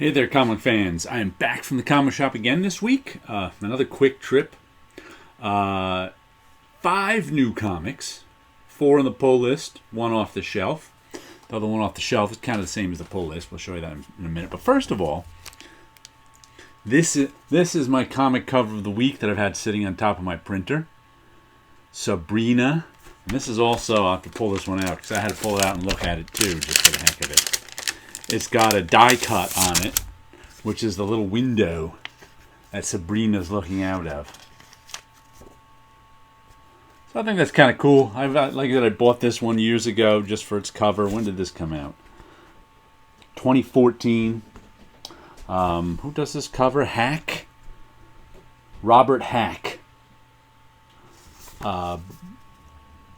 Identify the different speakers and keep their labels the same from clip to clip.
Speaker 1: Hey there, comic fans. I am back from the comic shop again this week. Another quick trip. 5 new comics. 4 on the pull list, 1 off the shelf. The other one off the shelf is kind of the same as the pull list. We'll show you that in a minute. But first of all, this is my comic cover of the week that I've had sitting on top of my printer. Sabrina. And this is also, I'll have to pull this one out because I had to pull it out and look at it too, just for the heck of it. It's got a die cut on it, which is the little window that Sabrina's looking out of. So I think that's kind of cool. Like I said, I bought this one years ago just for its cover. When did this come out? 2014. Who does this cover? Hack? Robert Hack.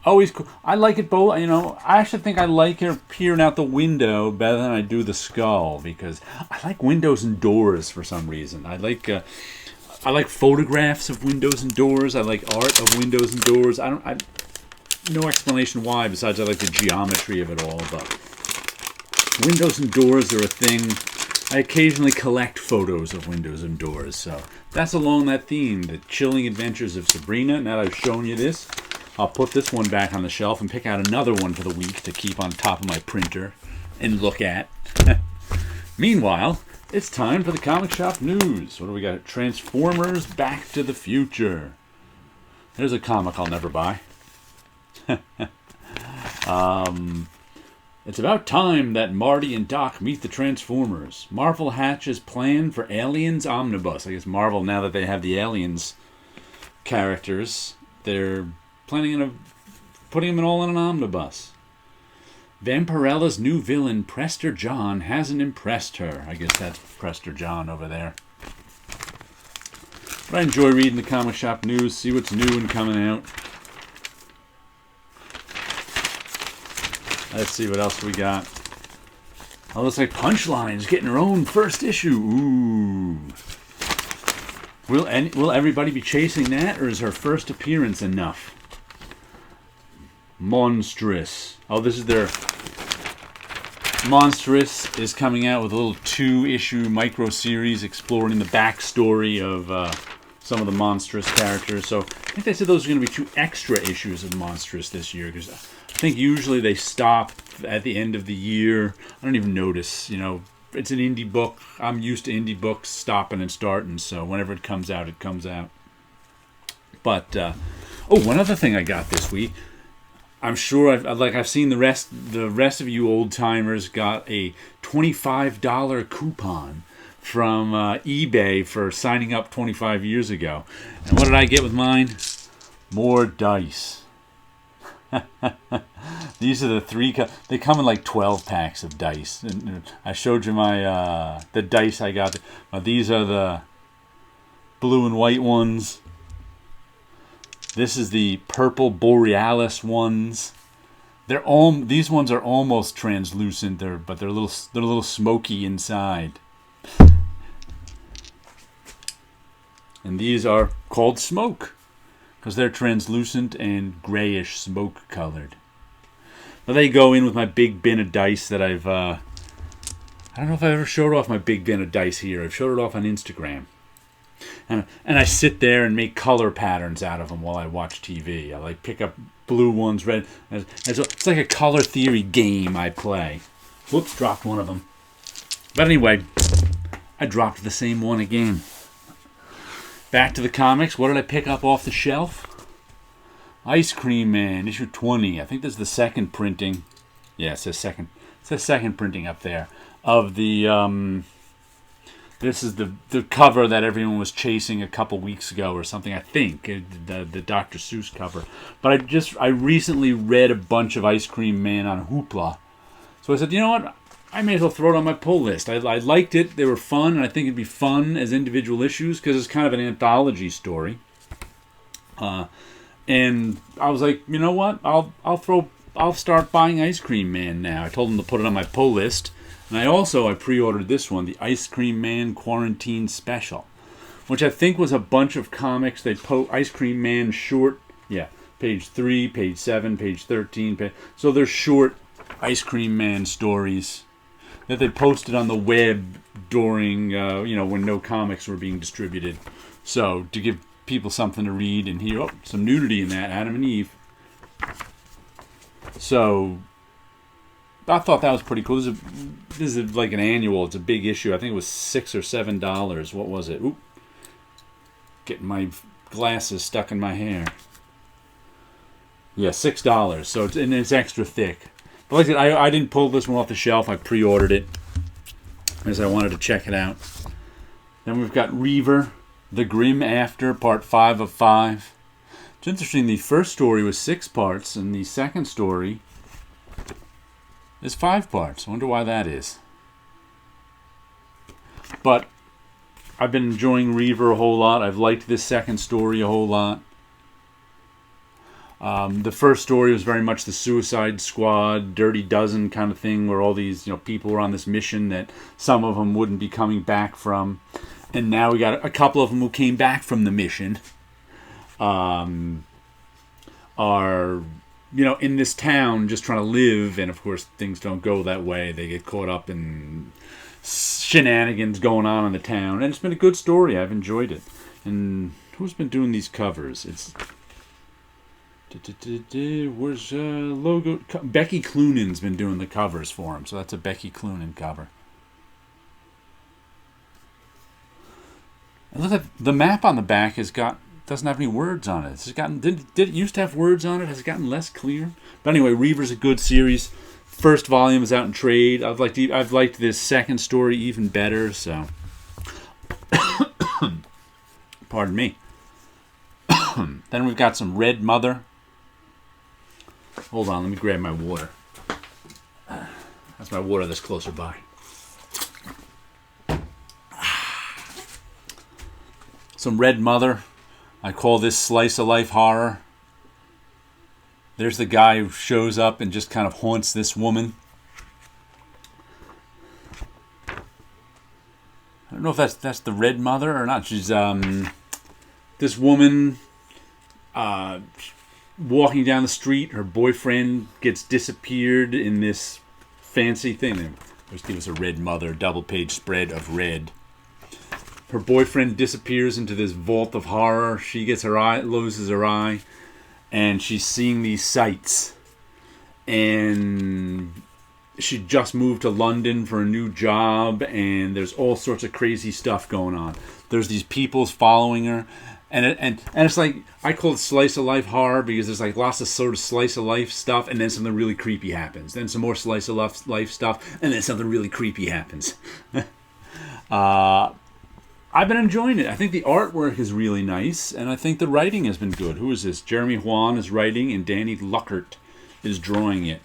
Speaker 1: Always cool. I like it both. You know, I actually think I like it peering out the window better than I do the skull because I like windows and doors for some reason. I like photographs of windows and doors. I like art of windows and doors. No explanation why besides I like the geometry of it all. But windows and doors are a thing. I occasionally collect photos of windows and doors. So that's along that theme. The Chilling Adventures of Sabrina. Now that I've shown you this, I'll put this one back on the shelf and pick out another one for the week to keep on top of my printer and look at. Meanwhile, it's time for the comic shop news. What do we got? Transformers Back to the Future. There's a comic I'll never buy. It's about time that Marty and Doc meet the Transformers. Marvel hatches plan for Aliens Omnibus. I guess Marvel, now that they have the Aliens characters, they're planning on putting them all in an omnibus. Vampirella's new villain, Prester John, hasn't impressed her. I guess that's Prester John over there. But I enjoy reading the comic shop news, see what's new and coming out. Let's see what else we got. Oh, looks like Punchline's getting her own first issue. Ooh. Will everybody be chasing that, or is her first appearance enough? Monstrous. Oh, this is their... Monstrous is coming out with a little 2-issue micro-series exploring the backstory of some of the Monstrous characters. So I think they said those are going to be 2 extra issues of Monstrous this year, because I think usually they stop at the end of the year. I don't even notice, you know. It's an indie book. I'm used to indie books stopping and starting, so whenever it comes out, it comes out. But, one other thing I got this week. I'm sure I've seen the rest of you old timers got a $25 coupon from eBay for signing up 25 years ago. And what did I get with mine? More dice. These are the 3. They come in like 12 packs of dice. And I showed you my the dice I got. These are the blue and white ones. This is the purple borealis ones. These ones are almost translucent, but they're a little smoky inside. And these are called smoke because they're translucent and grayish smoke colored. Now they go in with my big bin of dice that I don't know if I ever showed off my big bin of dice here. I've showed it off on Instagram. And I sit there and make color patterns out of them while I watch TV. I like pick up blue ones, red. It's like a color theory game I play. Whoops, dropped one of them. But anyway, I dropped the same one again. Back to the comics. What did I pick up off the shelf? Ice Cream Man, issue 20. I think this is the second printing. Yeah, it says second. It says second printing up there of the. This is the cover that everyone was chasing a couple weeks ago or something, I think, the Dr. Seuss cover. But I recently read a bunch of Ice Cream Man on Hoopla. So I said, you know what? I may as well throw it on my pull list. I liked it. They were fun, and I think it'd be fun as individual issues because it's kind of an anthology story. And I was like, you know what? I'll start buying Ice Cream Man now. I told them to put it on my pull list. And I pre-ordered this one, the Ice Cream Man Quarantine Special, which I think was a bunch of comics. They Ice Cream Man short, page 3, page 7, page 13. So they're short Ice Cream Man stories that they posted on the web during, when no comics were being distributed. So, to give people something to read and hear, some nudity in that, Adam and Eve. So, I thought that was pretty cool. This is like an annual. It's a big issue. I think it was $6 or $7. What was it? Oop. Getting my glasses stuck in my hair. Yeah, $6. So it's extra thick. But like I said, I didn't pull this one off the shelf. I pre-ordered it because I wanted to check it out. Then we've got Reaver, The Grim After, Part 5 of 5. It's interesting. The first story was 6 parts, and the second story is 5 parts. I wonder why that is. But I've been enjoying Reaver a whole lot. I've liked this second story a whole lot. The first story was very much the Suicide Squad, Dirty Dozen kind of thing, where all these people were on this mission that some of them wouldn't be coming back from, and now we got a couple of them who came back from the mission. Are in this town just trying to live, and of course things don't go that way. They get caught up in shenanigans going on in the town, and it's been a good story. I've enjoyed it. And who's been doing these covers? It's where's logo? Becky Cloonan's been doing the covers for him, so that's a Becky Cloonan cover. And look at the map on the back doesn't have any words on it. Did it used to have words on it? Has it gotten less clear? But anyway, Reaver's a good series. First volume is out in trade. I've liked this second story even better. So, pardon me. Then we've got some Red Mother. Hold on, let me grab my water. That's my water that's closer by. Some Red Mother. I call this slice of life horror. There's the guy who shows up and just kind of haunts this woman. I don't know if that's the Red Mother or not. She's this woman walking down the street. Her boyfriend gets disappeared in this fancy thing. Let's give us a Red Mother double-page spread of red. Her boyfriend disappears into this vault of horror. She loses her eye, and she's seeing these sights. And she just moved to London for a new job, and there's all sorts of crazy stuff going on. There's these people following her, and it's like, I call it slice of life horror because there's like lots of sort of slice of life stuff, and then something really creepy happens. Then some more slice of life stuff, and then something really creepy happens. I've been enjoying it. I think the artwork is really nice, and I think the writing has been good. Who is this? Jeremy Juan is writing, and Danny Luckert is drawing it.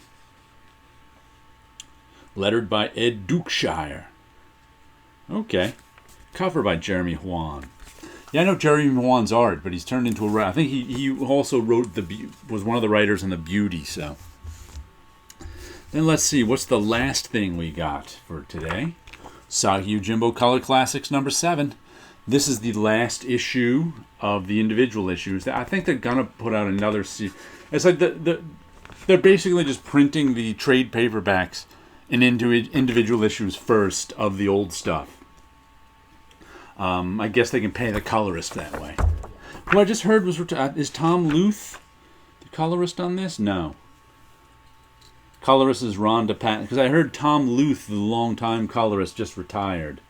Speaker 1: Lettered by Ed Dukeshire. Okay. Cover by Jeremy Juan. Yeah, I know Jeremy Juan's art, but he's turned into a writer. I think he also was one of the writers on The Beauty, so. Then let's see, what's the last thing we got for today? Sagi Yojimbo Color Classics number 7. This is the last issue of the individual issues. I think they're gonna put out another series. It's like they're basically just printing the trade paperbacks in individual issues first of the old stuff. I guess they can pay the colorist that way. Who I just heard is Tom Luth the colorist on this? No. Colorist is Rhonda Patton, because I heard Tom Luth, the longtime colorist, just retired.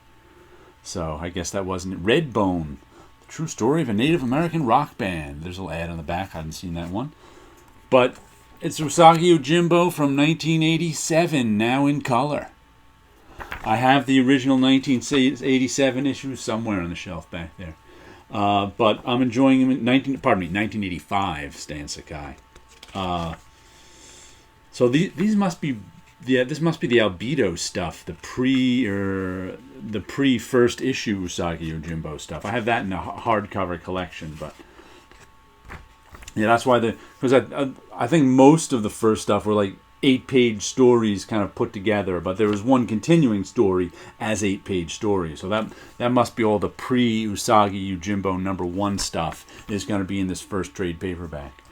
Speaker 1: So I guess that wasn't it. Redbone, the true story of a Native American rock band. There's a little ad on the back. I hadn't seen that one. But it's Usagi Yojimbo from 1987, now in color. I have the original 1987 issue somewhere on the shelf back there. But I'm enjoying him in 1985, Stan Sakai. So these must be this must be the Albedo stuff, the pre first issue Usagi Yojimbo stuff. I have that in a hardcover collection, but yeah, that's why because I think most of the first stuff were like 8-page stories kind of put together, but there was one continuing story as 8-page stories. So that must be all the pre-Usagi Yojimbo number 1 stuff is going to be in this first trade paperback.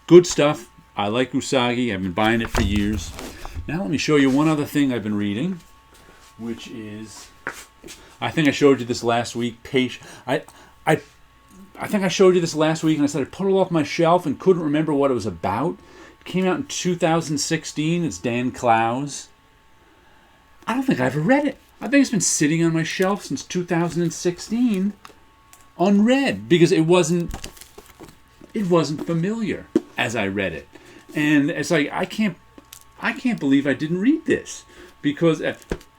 Speaker 1: Good stuff. I like Usagi. I've been buying it for years. Now let me show you one other thing I've been reading. which is, I think I showed you this last week. I think I showed you this last week, and I said I put it off my shelf and couldn't remember what it was about. It came out in 2016. It's Dan Clowes. I don't think I ever read it. I think it's been sitting on my shelf since 2016, unread, because it wasn't familiar as I read it, and it's like I can't believe I didn't read this, because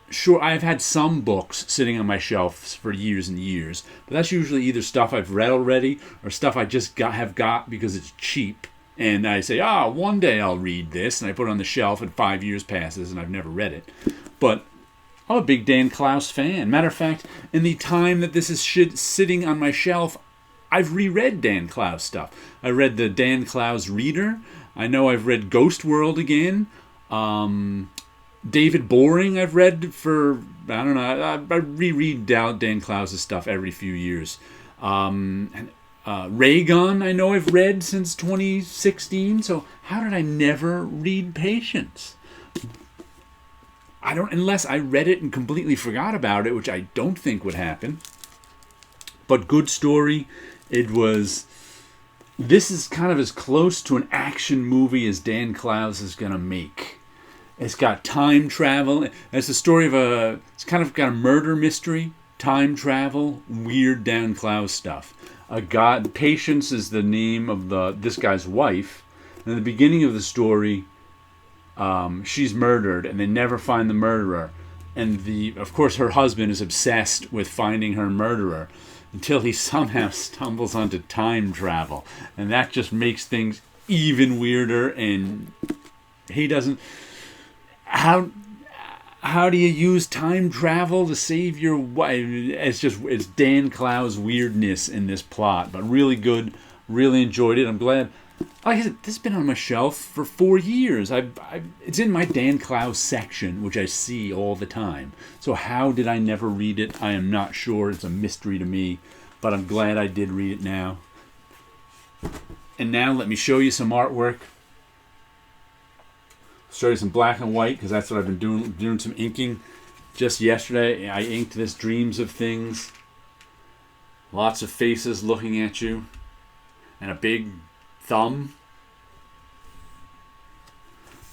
Speaker 1: sure, I've had some books sitting on my shelves for years and years, but that's usually either stuff I've read already or stuff I just have got because it's cheap. And I say, one day I'll read this, and I put it on the shelf, and 5 years passes, and I've never read it. But I'm a big Dan Clowes fan. Matter of fact, in the time that this is sitting on my shelf, I've reread Dan Clowes stuff. I read the Dan Clowes Reader. I know I've read Ghost World again. David Boring I've read for, I don't know, I reread Dan Clowes' stuff every few years. Raygun I know I've read since 2016, so how did I never read Patience? Unless I read it and completely forgot about it, which I don't think would happen. But good story. This is kind of as close to an action movie as Dan Clowes is going to make. It's got time travel. It's the story of it's kind of got a murder mystery, time travel, weird Dan Clowes stuff. Patience is the name of this guy's wife. And at the beginning of the story, she's murdered, and they never find the murderer. And of course, her husband is obsessed with finding her murderer until he somehow stumbles onto time travel, and that just makes things even weirder. And he doesn't. How do you use time travel to save your wife? It's Dan Clowes' weirdness in this plot, but really good. Really enjoyed it. I'm glad. Like I said, this has been on my shelf for 4 years. It's in my Dan Clowes section, which I see all the time. So how did I never read it? I am not sure. It's a mystery to me, but I'm glad I did read it now. And now let me show you some artwork. Show you some black and white, because that's what I've been doing some inking. Just yesterday, I inked this Dreams of Things. Lots of faces looking at you. And a big thumb.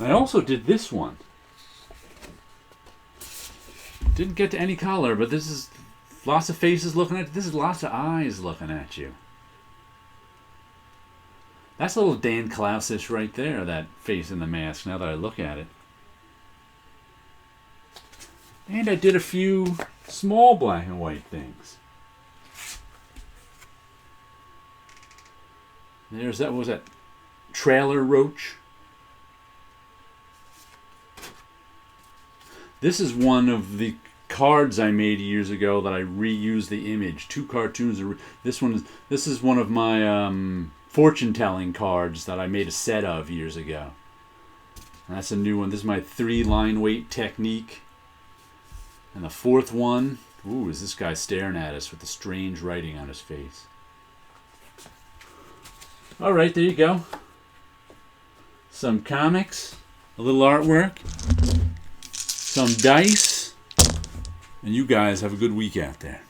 Speaker 1: I also did this one. Didn't get to any color, but this is lots of faces looking at you. This is lots of eyes looking at you. That's a little Dan Clowes-ish right there, that face in the mask, now that I look at it. And I did a few small black and white things. There's what was that? Trailer Roach. This is one of the cards I made years ago that I reused the image. 2 cartoons. This is one of my fortune-telling cards that I made a set of years ago. And that's a new one. This is my 3-line weight technique. And the 4th one, is this guy staring at us with the strange writing on his face. Alright, there you go. Some comics, a little artwork, some dice, and you guys have a good week out there.